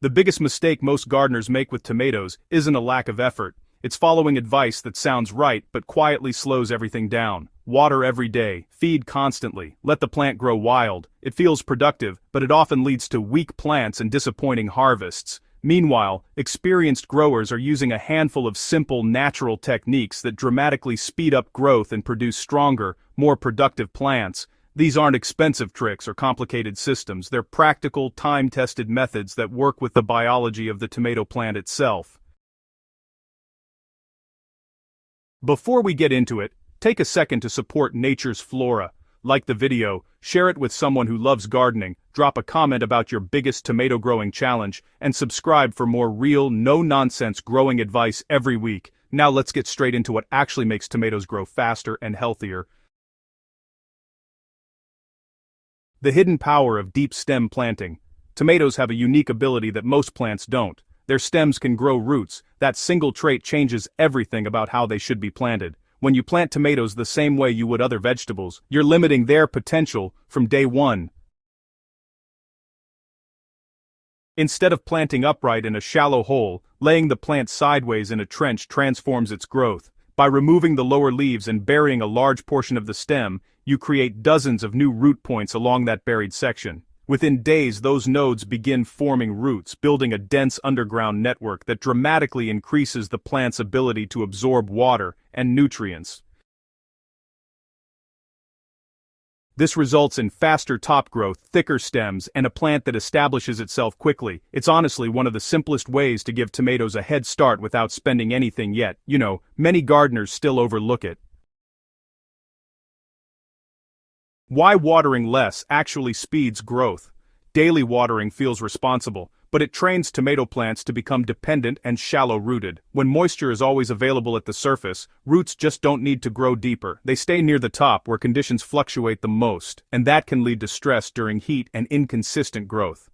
The biggest mistake most gardeners make with tomatoes isn't a lack of effort. It's following advice that sounds right but quietly slows everything down. Water every day, feed constantly, let the plant grow wild. It feels productive, but it often leads to weak plants and disappointing harvests. Meanwhile, experienced growers are using a handful of simple, natural techniques that dramatically speed up growth and produce stronger, more productive plants. These aren't expensive tricks or complicated systems, they're practical, time-tested methods that work with the biology of the tomato plant itself. Before we get into it, take a second to support nature's flora. Like the video, share it with someone who loves gardening, drop a comment about your biggest tomato growing challenge, and subscribe for more real, no-nonsense growing advice every week. Now let's get straight into what actually makes tomatoes grow faster and healthier. The hidden power of deep stem planting. Tomatoes have a unique ability that most plants don't. Their stems can grow roots. That single trait changes everything about how they should be planted. When you plant tomatoes the same way you would other vegetables, you're limiting their potential from day one. Instead of planting upright in a shallow hole, laying the plant sideways in a trench transforms its growth. By removing the lower leaves and burying a large portion of the stem, you create dozens of new root points along that buried section. Within days, those nodes begin forming roots, building a dense underground network that dramatically increases the plant's ability to absorb water and nutrients. This results in faster top growth, thicker stems, and a plant that establishes itself quickly. It's honestly one of the simplest ways to give tomatoes a head start without spending anything yet. Many gardeners still overlook it. Why watering less actually speeds growth. Daily watering feels responsible, but it trains tomato plants to become dependent and shallow-rooted. When moisture is always available at the surface, roots just don't need to grow deeper. They stay near the top where conditions fluctuate the most, and that can lead to stress during heat and inconsistent growth.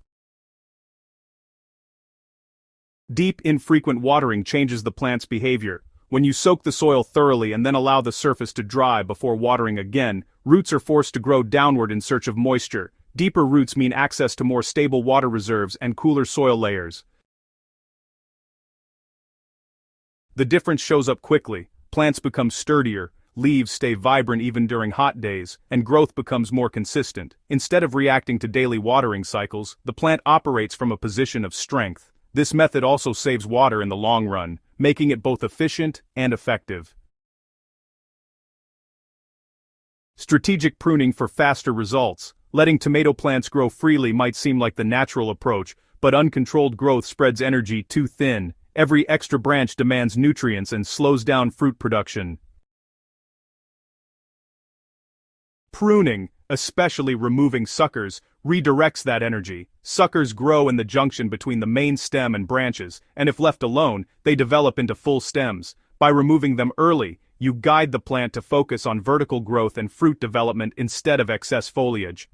Deep, infrequent watering changes the plant's behavior. When you soak the soil thoroughly and then allow the surface to dry before watering again, roots are forced to grow downward in search of moisture. Deeper roots mean access to more stable water reserves and cooler soil layers. The difference shows up quickly. Plants become sturdier, leaves stay vibrant even during hot days, and growth becomes more consistent. Instead of reacting to daily watering cycles, the plant operates from a position of strength. This method also saves water in the long run, making it both efficient and effective. Strategic pruning for faster results. Letting tomato plants grow freely might seem like the natural approach, but uncontrolled growth spreads energy too thin. Every extra branch demands nutrients and slows down fruit production. Pruning, especially removing suckers, redirects that energy. Suckers grow in the junction between the main stem and branches, and if left alone, they develop into full stems. By removing them early, you guide the plant to focus on vertical growth and fruit development instead of excess foliage.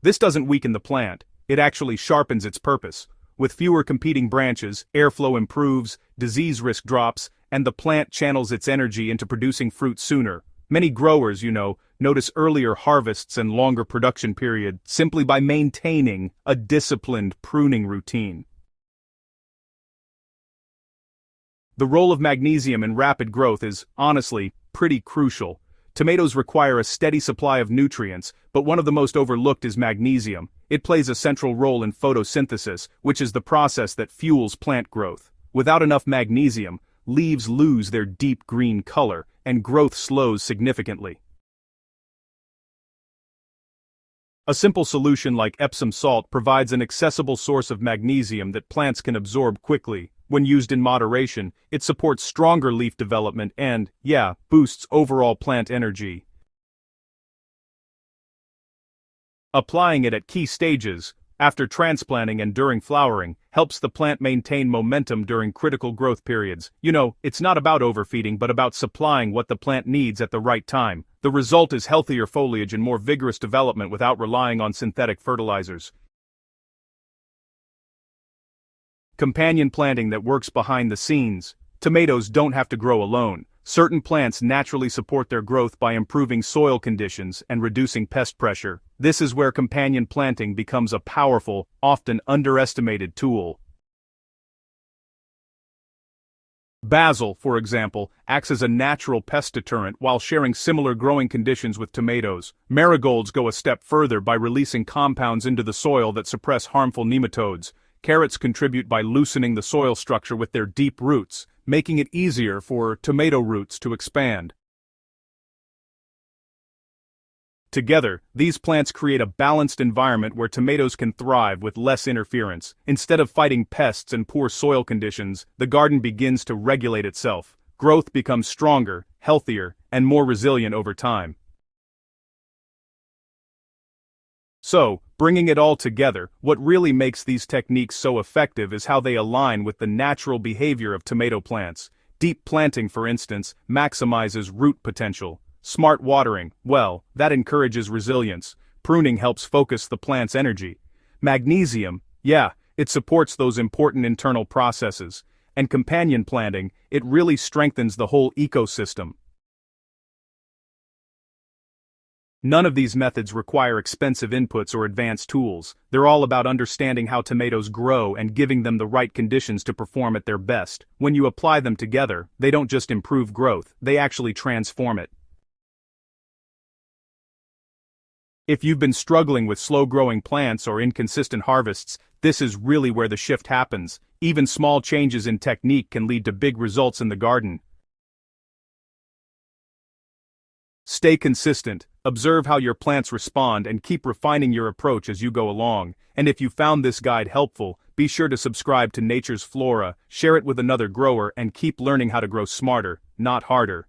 This doesn't weaken the plant, it actually sharpens its purpose. With fewer competing branches, airflow improves, disease risk drops, and the plant channels its energy into producing fruit sooner. Many growers, notice earlier harvests and longer production period simply by maintaining a disciplined pruning routine. The role of magnesium in rapid growth is, honestly, pretty crucial. Tomatoes require a steady supply of nutrients, but one of the most overlooked is magnesium. It plays a central role in photosynthesis, which is the process that fuels plant growth. Without enough magnesium, leaves lose their deep green color, and growth slows significantly. A simple solution like Epsom salt provides an accessible source of magnesium that plants can absorb quickly. When used in moderation, it supports stronger leaf development and, boosts overall plant energy. Applying it at key stages, after transplanting and during flowering, helps the plant maintain momentum during critical growth periods. It's not about overfeeding but about supplying what the plant needs at the right time. The result is healthier foliage and more vigorous development without relying on synthetic fertilizers. Companion planting that works behind the scenes. Tomatoes don't have to grow alone. Certain plants naturally support their growth by improving soil conditions and reducing pest pressure. This is where companion planting becomes a powerful, often underestimated tool. Basil, for example, acts as a natural pest deterrent while sharing similar growing conditions with tomatoes. Marigolds go a step further by releasing compounds into the soil that suppress harmful nematodes. Carrots contribute by loosening the soil structure with their deep roots, making it easier for tomato roots to expand. Together, these plants create a balanced environment where tomatoes can thrive with less interference. Instead of fighting pests and poor soil conditions, the garden begins to regulate itself. Growth becomes stronger, healthier, and more resilient over time. So, bringing it all together, what really makes these techniques so effective is how they align with the natural behavior of tomato plants. Deep planting, for instance, maximizes root potential. Smart watering, well, that encourages resilience. Pruning helps focus the plant's energy. Magnesium, yeah, it supports those important internal processes. And companion planting, it really strengthens the whole ecosystem. None of these methods require expensive inputs or advanced tools. They're all about understanding how tomatoes grow and giving them the right conditions to perform at their best. When you apply them together, they don't just improve growth, they actually transform it. If you've been struggling with slow-growing plants or inconsistent harvests, this is really where the shift happens. Even small changes in technique can lead to big results in the garden. Stay consistent, observe how your plants respond, and keep refining your approach as you go along. And if you found this guide helpful, be sure to subscribe to Nature's Flora, share it with another grower, and keep learning how to grow smarter, not harder.